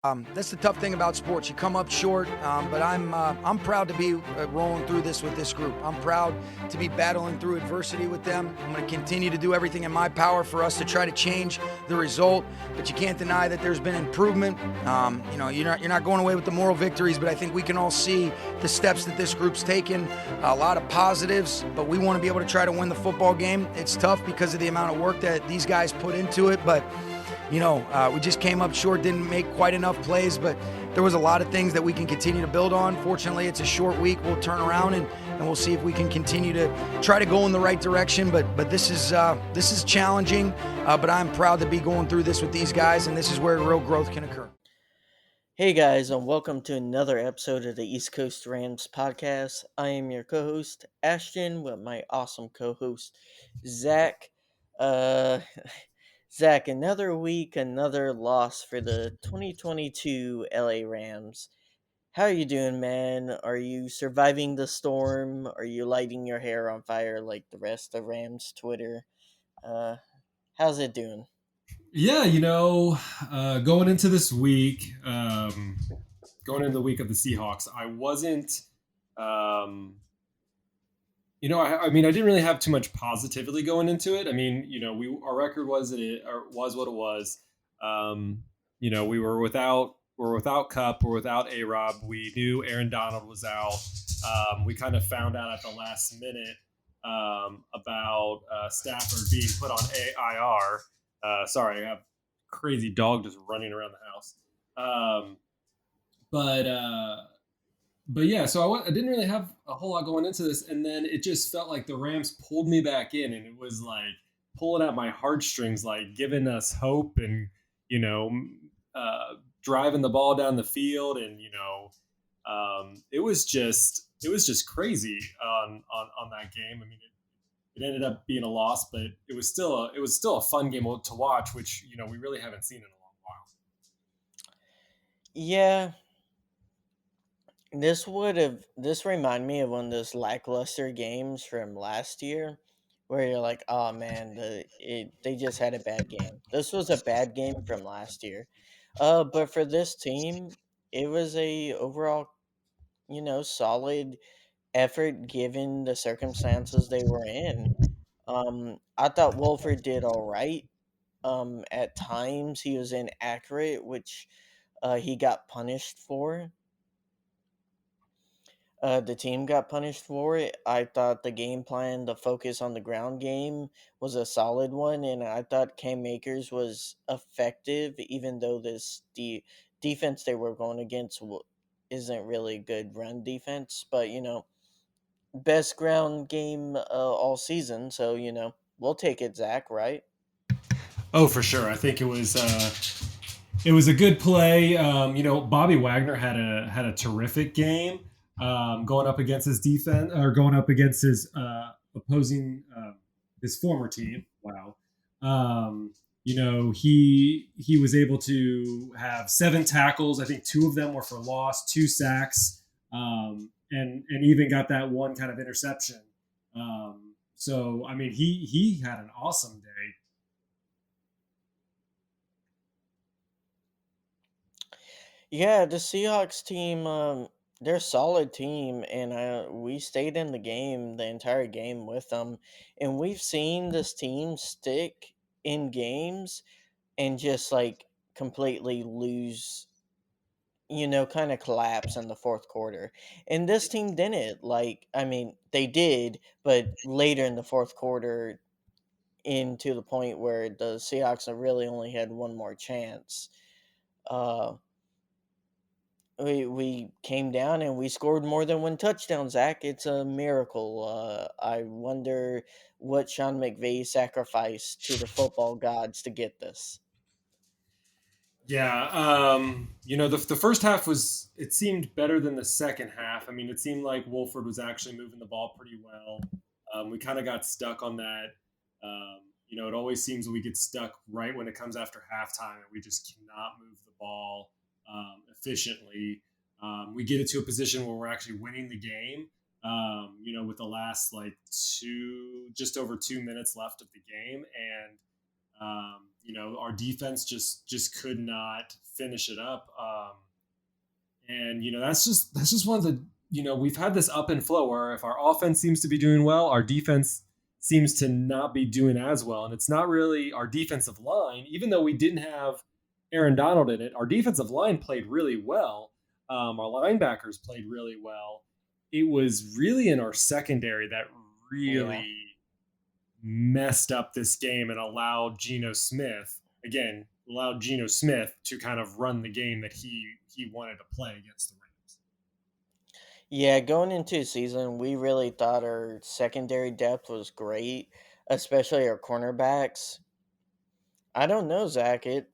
That's the tough thing about sports. You come up short, but I'm proud to be rolling through this with this group. I'm proud to be battling through adversity with them. I'm going to continue to do everything in my power for us to try to change the result. But you can't deny that there's been improvement. You're not going away with the moral victories, but I think we can all see the steps that this group's taken. A lot of positives, but we want to be able to try to win the football game. It's tough because of the amount of work that these guys put into it, but we just came up short, didn't make quite enough plays, but there was a lot of things that we can continue to build on. Fortunately, it's a short week. We'll turn around and we'll see if we can continue to try to go in the right direction. But this is challenging, but I'm proud to be going through this with these guys, and this is where real growth can occur. Hey guys, and welcome to another episode of the East Coast Rams podcast. I am your co-host Ashton with my awesome co-host Zach. Uh, Zach, another week, another loss for the 2022 LA Rams. How are you doing, man? Are you surviving the storm? Are you lighting your hair on fire like the rest of Rams Twitter? Uh, how's it doing? Yeah, going into this week, going into the week of the Seahawks, I wasn't, I mean, I didn't really have too much positivity going into it. I mean, our record was what it was. We were without Cup, we're without A Rob. We knew Aaron Donald was out. We kind of found out at the last minute about Stafford being put on AIR. Sorry, I have a crazy dog just running around the house. But yeah, so I didn't really have a whole lot going into this, and then it just felt like the Rams pulled me back in, and it was like pulling at my heartstrings, like giving us hope, and you know, uh, driving the ball down the field, and it was just crazy on that game. I mean, it ended up being a loss, but it was still a fun game to watch, which we really haven't seen in a long while. Yeah, this remind me of one of those lackluster games from last year where you're like, oh man, they just had a bad game. This was a bad game from last year. But for this team, it was a overall, solid effort given the circumstances they were in. I thought Wolford did all right. At times he was inaccurate, which he got punished for. The team got punished for it. I thought the game plan, the focus on the ground game, was a solid one, and I thought Cam Akers was effective, even though the defense they were going against isn't really good run defense. But best ground game all season, so we'll take it, Zach. Right? Oh, for sure. I think it was a good play. Bobby Wagner had a terrific game going up against his defense, or going up against his opposing his former team. Wow. He was able to have 7 tackles. I think 2 of them were for loss, 2 sacks, and even got that one kind of interception. So I mean, he had an awesome day. Yeah, the Seahawks team, they're a solid team, and we stayed in the game the entire game with them, and we've seen this team stick in games and just like completely lose, kind of collapse in the fourth quarter. And this team didn't. Like, I mean, they did, but later in the fourth quarter, into the point where the Seahawks have really only had one more chance. Uh, we came down and we scored more than one touchdown, Zach. It's a miracle. I wonder what Sean McVay sacrificed to the football gods to get this. Yeah, the first half it seemed better than the second half. I mean, it seemed like Wolford was actually moving the ball pretty well. We kind of got stuck on that. It always seems we get stuck right when it comes after halftime, and we just cannot move the ball efficiently. We get into a position where we're actually winning the game. With the last like just over 2 minutes left of the game, and our defense just could not finish it up. And that's just one of the we've had this up and flow where if our offense seems to be doing well, our defense seems to not be doing as well. And it's not really our defensive line, even though we didn't have Aaron Donald in it. Our defensive line played really well. Our linebackers played really well. It was really in our secondary that Yeah. really messed up this game and allowed Geno Smith to kind of run the game that he wanted to play against the Rams. Yeah, going into the season, we really thought our secondary depth was great, especially our cornerbacks. I don't know, Zach. It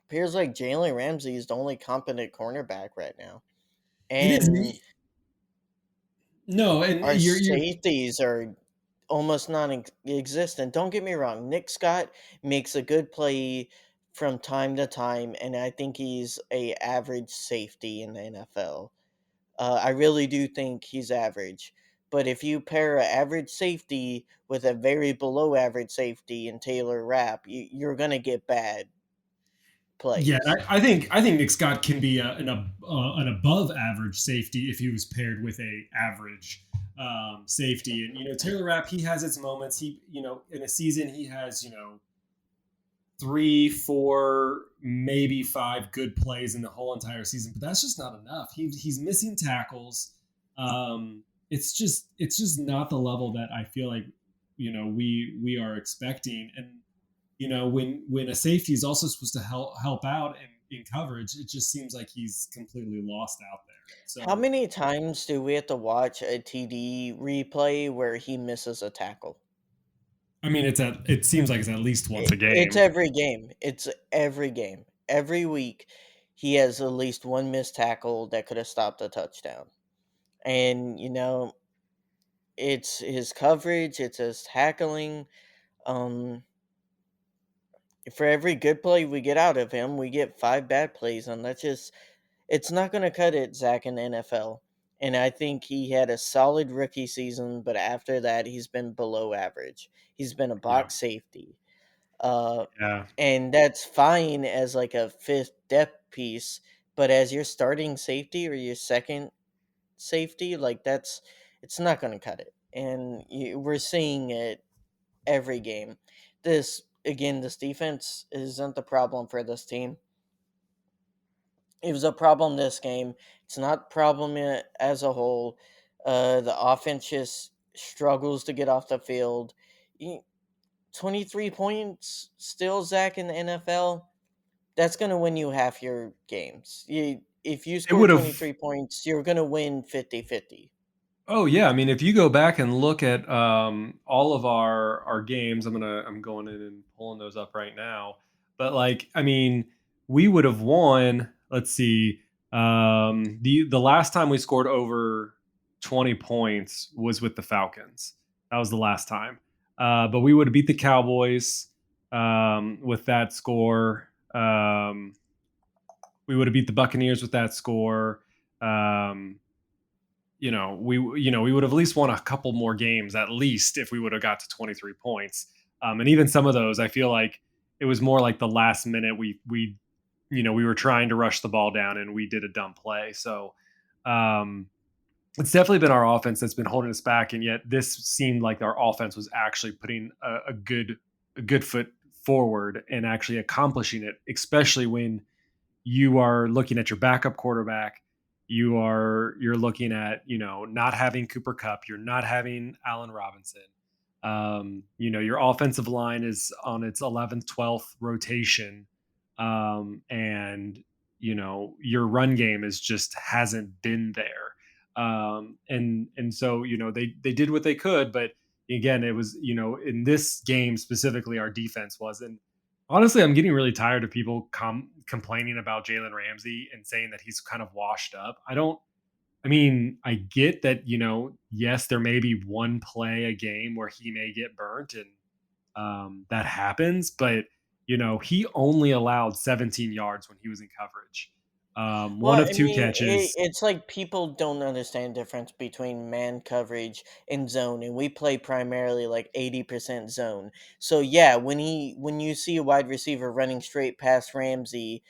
appears like Jalen Ramsey is the only competent cornerback right now. It is And no, and our you're safeties are almost non-existent. Don't get me wrong. Nick Scott makes a good play from time to time, and I think he's a average safety in the NFL. I really do think he's average. But if you pair an average safety with a very below average safety in Taylor Rapp, you're going to get bad Yeah, plays. I think Nick Scott can be an above average safety if he was paired with a average safety. And Taylor Rapp, he has its moments. He in a season he has 3, 4, maybe 5 good plays in the whole entire season, but that's just not enough. He's missing tackles. It's just not the level that I feel like we are expecting. And when a safety is also supposed to help out in coverage, it just seems like he's completely lost out there. How So many times do we have to watch a TD replay where he misses a tackle? I mean, it seems like it's at least once a It's game. every game. It's every game. Every week, he has at least one missed tackle that could have stopped a touchdown. And, it's his coverage, it's his tackling. Um, for every good play we get out of him, we get 5 bad plays, and it's not going to cut it, Zach, in the NFL. And I think he had a solid rookie season, but after that, he's been below average. He's been a Yeah, box safety. Uh, yeah. and that's fine as like a fifth depth piece, but as your starting safety or your second safety, like it's not going to cut it. And we're seeing it every game. This defense isn't the problem for this team. It was a problem this game. It's not a problem as a whole. The offense just struggles to get off the field. 23 points still, Zach, in the NFL. That's going to win you half your games. If you It score would have 23 points, you're going to win 50-50. Oh yeah, I mean, if you go back and look at all of our games, I'm going in and pulling those up right now. But like, I mean, we would have won. Let's see, the last time we scored over 20 points was with the Falcons. That was the last time. But we would have beat the Cowboys with that score. We would have beat the Buccaneers with that score. Um, we would have at least won a couple more games at least if we would have got to 23 points. And even some of those, I feel like it was more like the last minute we were trying to rush the ball down and we did a dumb play. So it's definitely been our offense that's been holding us back, and yet this seemed like our offense was actually putting a good foot forward and actually accomplishing it, especially when you are looking at your backup quarterback. You're looking at not having Cooper Cup. You're not having Allen Robinson. Your offensive line is on its 11th, 12th rotation, and your run game is just hasn't been there. And so they did what they could, but again, it was in this game specifically, our defense wasn't. Honestly, I'm getting really tired of people complaining about Jalen Ramsey and saying that he's kind of washed up. I mean, I get that, yes, there may be one play a game where he may get burnt, and that happens, but he only allowed 17 yards when he was in coverage. One Well, of I two mean, catches. it's like people don't understand difference between man coverage and zone, and we play primarily like 80% zone. So yeah, when you see a wide receiver running straight past Ramsey,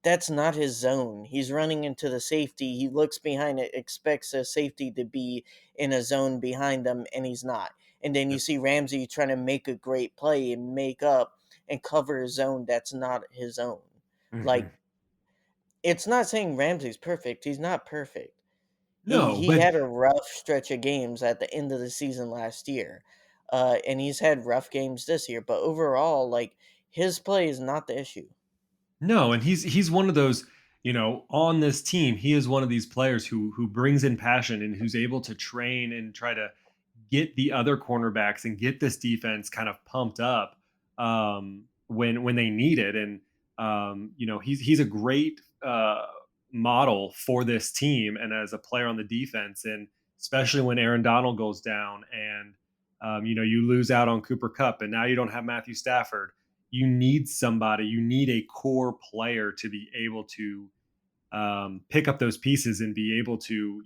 that's not his zone. He's running into the safety. He looks behind it, expects a safety to be in a zone behind them, and he's not. And then you see Ramsey trying to make a great play and make up and cover a zone that's not his own. Mhm. Like, it's not saying Ramsey's perfect. He's not perfect. He No, he but had a rough stretch of games at the end of the season last year. And he's had rough games this year, but overall, like, his play is not the issue. no, and he's one of those, on this team, he is one of these players who brings in passion and who's able to train and try to get the other cornerbacks and get this defense kind of pumped up when they need it. And he's a great model for this team and as a player on the defense, and especially when Aaron Donald goes down and you lose out on Cooper Cup, and now you don't have Matthew Stafford. You need somebody. You need a core player to be able to pick up those pieces and be able to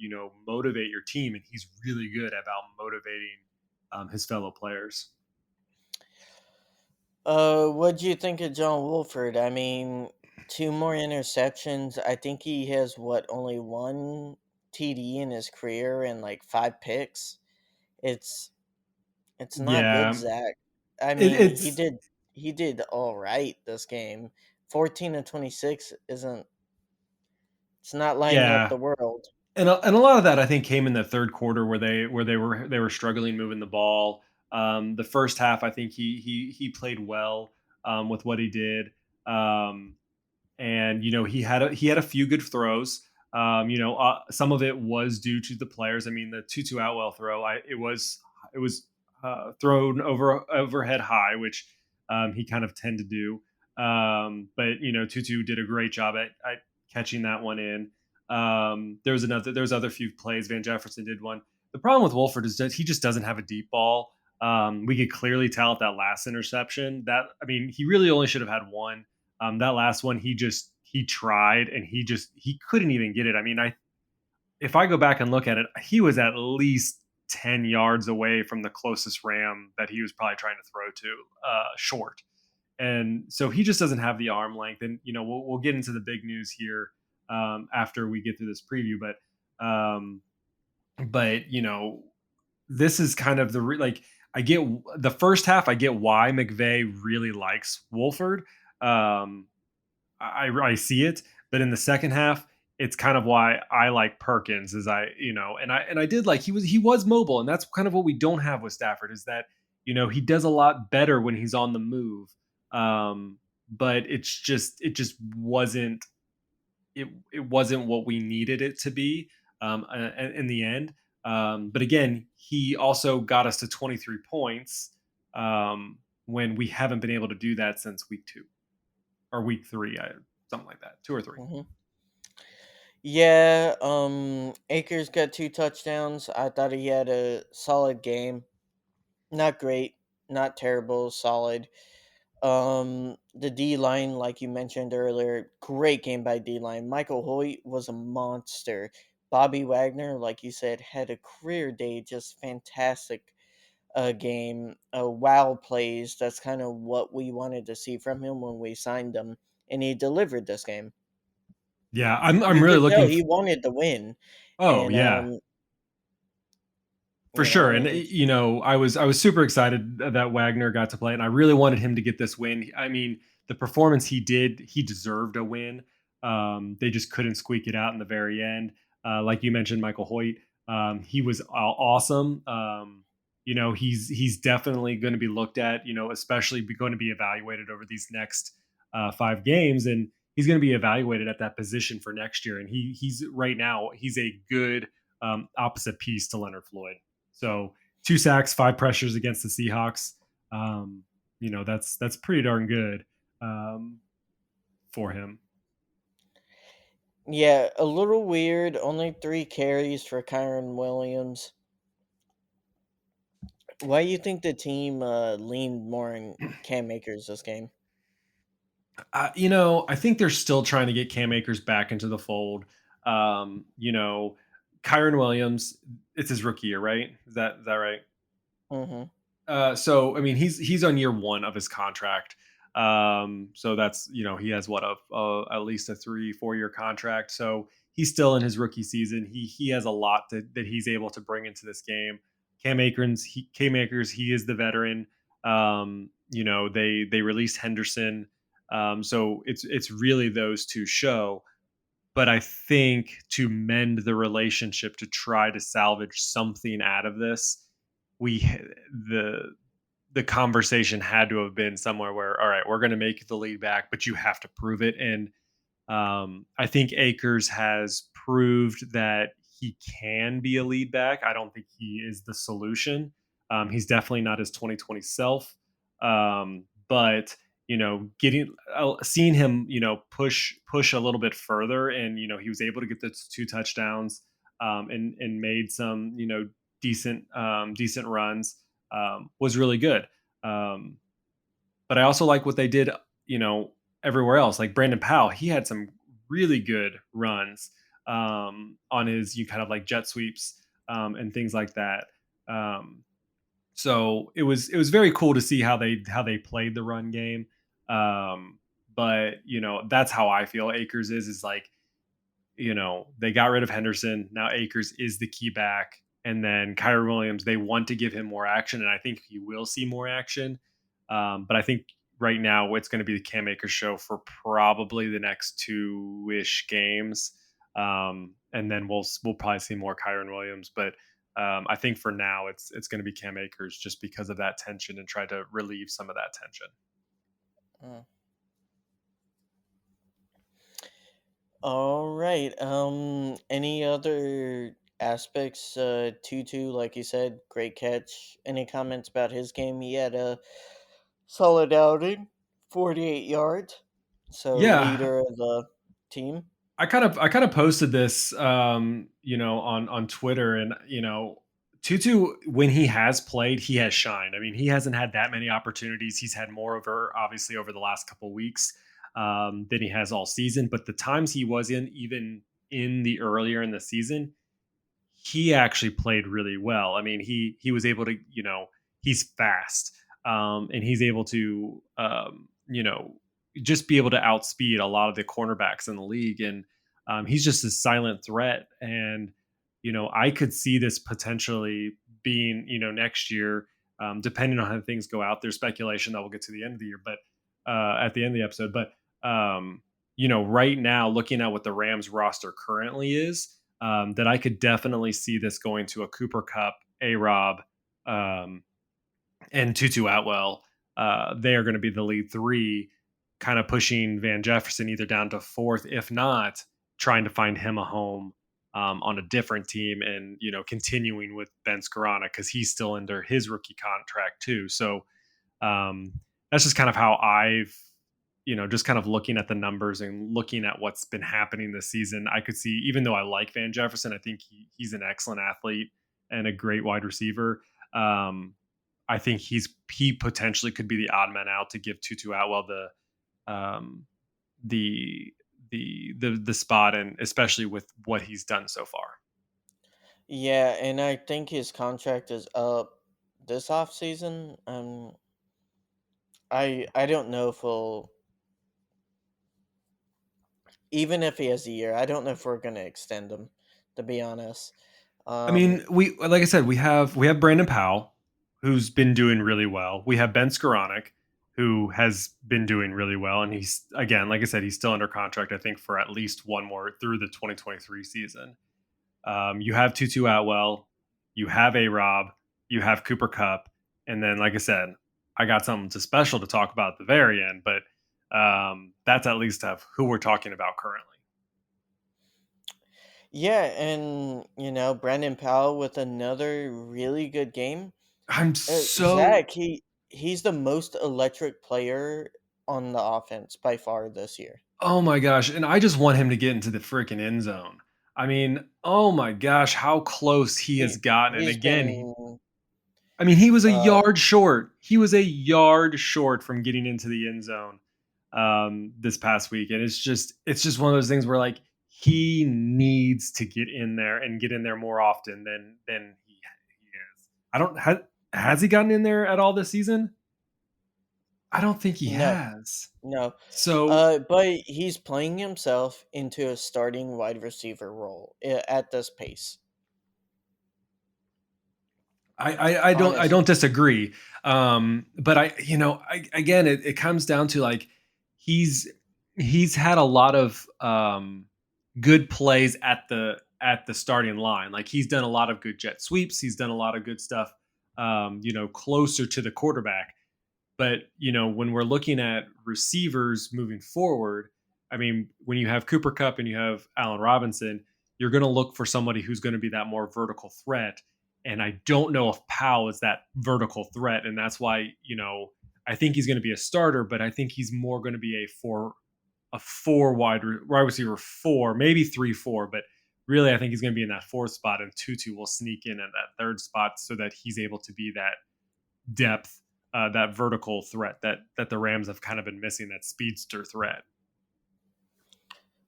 motivate your team, and he's really good about motivating his fellow players. What do you think of John Wolford? I mean, two more interceptions. I think he has what, only one TD in his career and like five picks. It's it's not good, Yeah, Zach. I it, mean, it's he did all right this game. 14 to 26 isn't, it's not lighting up yeah, the world. and a lot of that I think came in the third quarter where they were struggling moving the ball. The first half, I think he played well with what he did. Um, and he had a few good throws. Some of it was due to the players. I mean, the Tutu Outwell throw, it was thrown overhead high, which he kind of tend to do. But Tutu did a great job at catching that one in. There's other few plays. Van Jefferson did one. The problem with Wolford is that he just doesn't have a deep ball. We could clearly tell at that last interception that, I mean, he really only should have had one. That last one, he tried and he couldn't even get it. I mean, if I go back and look at it, he was at least 10 yards away from the closest ram that he was probably trying to throw to, short. And so he just doesn't have the arm length. And we'll get into the big news here after we get through this preview. But this is kind of like, I get the first half. I get why McVay really likes Wolford. Um, I see it, but in the second half, it's kind of why I like Perkins. Is I did like he was mobile, and that's kind of what we don't have with Stafford. Is that he does a lot better when he's on the move, but it just wasn't what we needed it to be in the end. But again, he also got us to 23 points when we haven't been able to do that since week 2 or week 3, something like that, 2 or 3. Hmm. Yeah, Akers got two touchdowns. I thought he had a solid game. Not great, not terrible, solid. The D line, like you mentioned earlier, great game by D line. Michael Hoyt was a monster. Bobby Wagner, like you said, had a career day, just fantastic game. Wow plays. That's kind of what we wanted to see from him when we signed him, and he delivered this game. Yeah, I'm You really could tell looking. he wanted to win, Oh and yeah, for you sure. know, And it's I was super excited that Wagner got to play, and I really wanted him to get this win. I mean, the performance he deserved a win. They just couldn't squeak it out in the very end. Like you mentioned, Michael Hoyt, he was awesome. He's definitely going to be looked at. Especially going to be evaluated over these next 5 games, and he's going to be evaluated at that position for next year. And he's right now he's a good opposite piece to Leonard Floyd. So 2 sacks, 5 pressures against the Seahawks. That's pretty darn good um, for him. yeah, a little weird. Only 3 carries for Kyron Williams. Why do you think the team leaned more on Cam Akers this game? I think they're still trying to get Cam Akers back into the fold. You know, Kyron Williams, it's his rookie year, right? Is that right? Hmm. So I mean, he's on year one of his contract. So that's he has what at least a 3-4 year contract. So he's still in his rookie season. He has a lot that he's able to bring into this game. Cam Akers, he is the veteran. They released Henderson. So it's really those two show. But I think to mend the relationship, to try to salvage something out of this, we the the conversation had to have been somewhere where, all right, we're going to make the lead back, but you have to prove it. And I think Akers has proved that he can be a lead back. I don't think he is the solution. He's definitely not his 2020 self. But getting seeing him, push a little bit further, and he was able to get those 2 touchdowns, and made some decent runs, was really good. Um, but I also like what they did, you know, everywhere else. Like Brandon Powell, he had some really good runs, on his you kind of like jet sweeps, and things like that. Um, so it was very cool to see how they played the run game. Um, but that's how I feel Akers is like, they got rid of Henderson. Now Akers is the key back. And then Kyrie Williams, they want to give him more action, and I think he will see more action. But I think right now it's going to be the Cam Akers show for probably the next 2-ish games. And then we'll probably see more Kyron Williams. But I think for now it's going to be Cam Akers, just because of that tension, and try to relieve some of that tension. Mm. All right. Any other aspects? Tutu, like you said, great catch. Any comments about his game? He had a solid outing, 48 yards. So Yeah, leader of the team. I kind of posted this, on Twitter, and Tutu, when he has played, he has shined. I mean, he hasn't had that many opportunities. He's had more over, obviously, over the last couple weeks, than he has all season. But the times he was in, even in the earlier in the season, he actually played really well. I mean, he was able to, he's fast, and he's able to, just be able to outspeed a lot of the cornerbacks in the league, and he's just a silent threat. And I could see this potentially being, next year, depending on how things go out. There's speculation that we'll get to the end of the year, but at the end of the episode, but right now, looking at what the Rams roster currently is, that I could definitely see this going to a Cooper Cup, A Rob, um, and Tutu Atwell. They are going to be the lead three, kind of pushing Van Jefferson either down to fourth, if not trying to find him a home, on a different team, and continuing with Ben Scarana, because he's still under his rookie contract too. So um, that's just kind of how I've, just kind of looking at the numbers and looking at what's been happening this season. I could see, even though I like Van Jefferson, I think he's an excellent athlete and a great wide receiver. Um, I think he potentially could be the odd man out to give Tutu Atwell um, the the spot, and especially with what he's done so far. Yeah, and I think his contract is up this off season. I don't know if he'll, even if he has a year, I don't know if we're gonna extend him, to be honest. I mean, Um, we like I said, we have Brandon Powell, who's been doing really well. We have Ben Skoranek, who has been doing really well, and he's, again, like I said, he's still under contract, I think, for at least one more through the 2023 season. You have Tutu Atwell, you have A Rob, you have Cooper Cup, and then, like I said, I got something special to talk about at the very end, but that's at least of who we're talking about currently. yeah, and Brandon Powell with another really good game. I'm so Zach, he's the most electric player on the offense by far this year. Oh my gosh, and I just want him to get into the freaking end zone. I mean, oh my gosh, how close he has He gotten. And he's again, been I mean, he was a uh yard short. He was a yard short from getting into the end zone. this past week, and it's just one of those things where like he needs to get in there and get in there more often than he is. I don't has he gotten in there at all this season? I don't think he No, has. no. So But he's playing himself into a starting wide receiver role at this pace. I Honestly, don't disagree. But again it comes down to like he's had a lot of good plays at the starting line. Like he's done a lot of good jet sweeps. He's done a lot of good stuff closer to the quarterback. But when we're looking at receivers moving forward, I mean, when you have Cooper Cup and you have Allen Robinson, you're going to look for somebody who's going to be that more vertical threat. And I don't know if Powell is that vertical threat, and that's why I think he's going to be a starter, but I think he's more going to be a four wide receiver 4, maybe 3-4, but really I think he's going to be in that 4th spot, and Tutu will sneak in at that 3rd spot so that he's able to be that depth, that vertical threat that the Rams have kind of been missing, that speedster threat.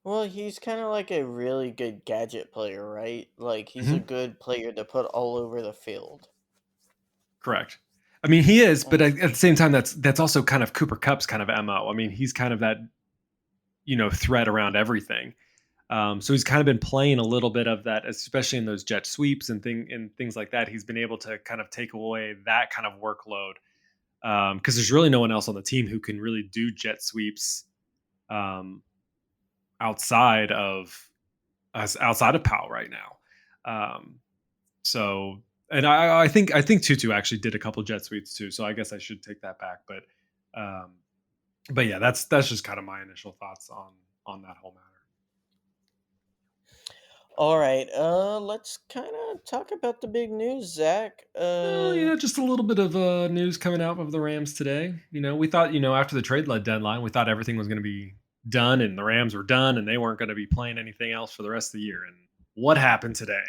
well, he's kind of like a really good gadget player, right? Like he's a Mm-hmm. good player to put all over the field. Correct. I mean, he is, but Mm. at the same time, that's also kind of Cooper Cup's kind of MO. I mean, he's kind of that threat around everything. So he's kind of been playing a little bit of that, especially in those jet sweeps and things like that. He's been able to kind of take away that kind of workload because there's really no one else on the team who can really do jet sweeps um, outside of outside of Powell right now. So, and I think Tutu actually did a couple jet sweeps too. So I guess I should take that back. But yeah, that's just kind of my initial thoughts on that whole matter. All right, let's kind of talk about the big news, Zach. Well, just a little bit of news coming out of the Rams today. We thought, after the trade deadline, we thought everything was going to be done and the Rams were done and they weren't going to be playing anything else for the rest of the year. And what happened today?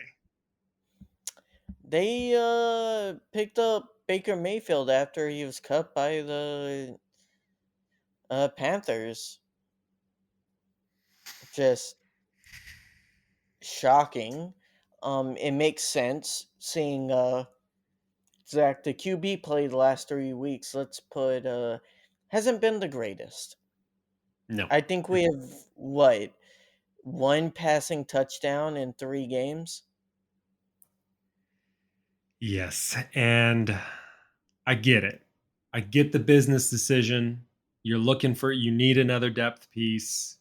They picked up Baker Mayfield after he was cut by the Panthers. Just shocking. It makes sense seeing Zach, the QB played the last 3 weeks. Let's put hasn't been the greatest. No. I think we have what, one passing touchdown in 3 games. Yes, and I get it. I get the business decision. You need another depth piece.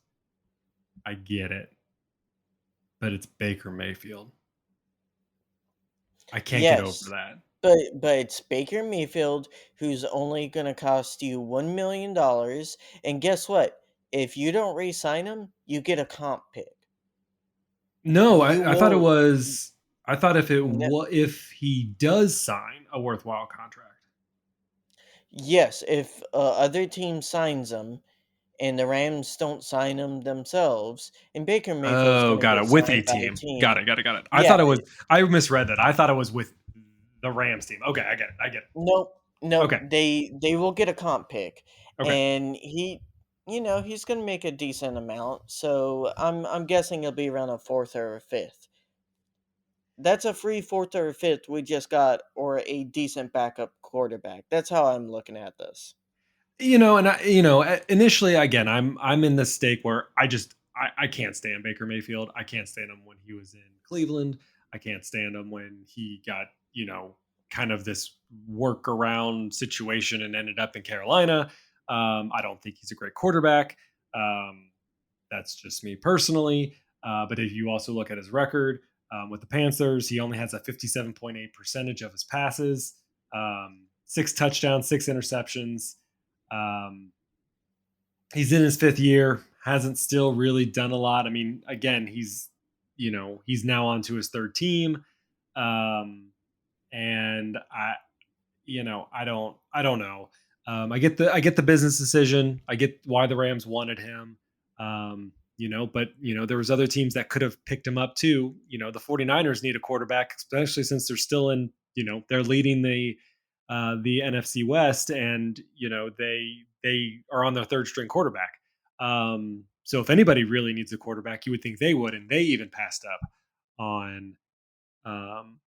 I get it. But it's Baker Mayfield. I can't get over Yes, that. but it's Baker Mayfield who's only going to cost you $1 million, and guess what? If you don't re-sign him, you get a comp pick. No, You I thought it will. was. I thought No, if he does sign a worthwhile contract. yes, if other team signs him and the Rams don't sign him themselves, and Baker Mayfield's Oh, going to got get it. With a signed by a team. team. Got it. Got it. Got it. I Yeah, thought it was. I misread that. I thought it was with the Rams team. Okay, I get it. I get it. nope, nope. Okay. They will get a comp pick, Okay. and he's going to make a decent amount. So I'm guessing he'll be around a 4th or a 5th. That's a free 4th or a 5th we just got, or a decent backup quarterback. That's how I'm looking at this. And initially, again, I'm in this stake where I can't stand Baker Mayfield. I can't stand him when he was in Cleveland. I can't stand him when he got kind of this workaround situation and ended up in Carolina. I don't think he's a great quarterback. That's just me personally. But if you also look at his record with the Panthers, he only has a 57.8% of his passes, 6 touchdowns, 6 interceptions. He's in his 5th year, hasn't still really done a lot. I mean, again, he's now on to his 3rd team. And I don't know. I get the business decision. I get why the Rams wanted him. But there was other teams that could have picked him up too. The 49ers need a quarterback, especially since they're still in, they're leading the the NFC West, and they are on their third string quarterback. So if anybody really needs a quarterback, you would think they would, and they even passed up on um,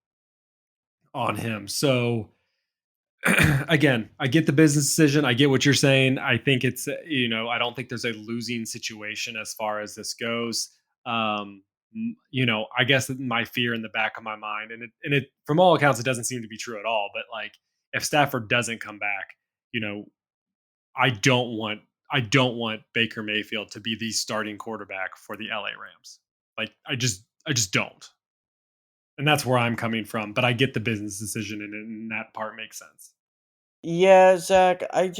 on him. So again, I get the business decision. I get what you're saying. I think it's I don't think there's a losing situation as far as this goes. I guess that my fear in the back of my mind, and it from all accounts, it doesn't seem to be true at all. But like, if Stafford doesn't come back, you know, I don't want I don't want Baker Mayfield to be the starting quarterback for the LA Rams. Like, I just don't. And that's where I'm coming from. But I get the business decision, and that part makes sense. Yeah, Zach, at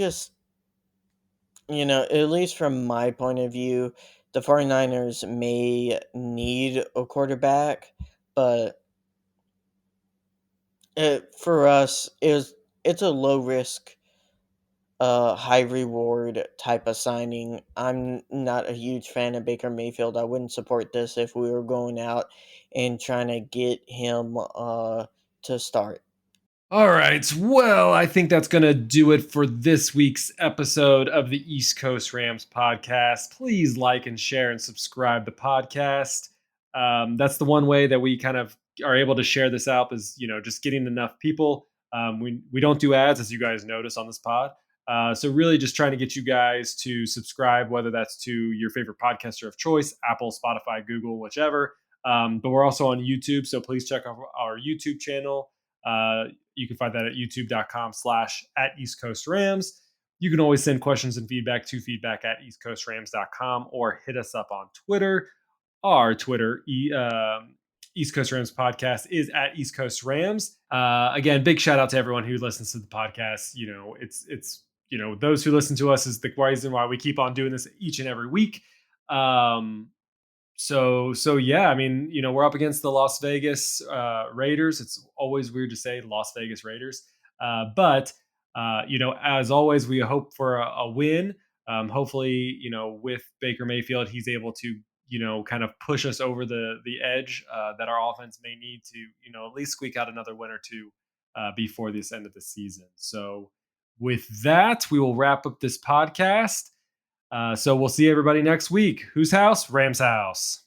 least from my point of view, the 49ers may need a quarterback, but for us, it's a low risk, high reward type of signing. I'm not a huge fan of Baker Mayfield. I wouldn't support this if we were going out and trying to get him to start. All right. Well, I think that's going to do it for this week's episode of the East Coast Rams podcast. Please like and share and subscribe the podcast. That's the one way that we kind of are able to share this out, is just getting enough people. We don't do ads, as you guys notice on this pod. So really just trying to get you guys to subscribe, whether that's to your favorite podcaster of choice, Apple, Spotify, Google, whichever. But we're also on YouTube, so please check out our YouTube channel. You can find that at youtube.com/at East Coast Rams. You can always send questions and feedback to feedback@eastcoastrams.com, or hit us up on Twitter. Our Twitter, East Coast Rams podcast, is at East Coast Rams. Again, big shout out to everyone who listens to the podcast. It's those who listen to us is the reason why we keep on doing this each and every week. So yeah, I mean, we're up against the Las Vegas Raiders. It's always weird to say Las Vegas Raiders, but as always, we hope for a win. Hopefully, with Baker Mayfield, he's able to kind of push us over the edge that our offense may need to at least squeak out another win or two before this end of the season. So with that, we will wrap up this podcast. So we'll see everybody next week. Whose house? Rams house.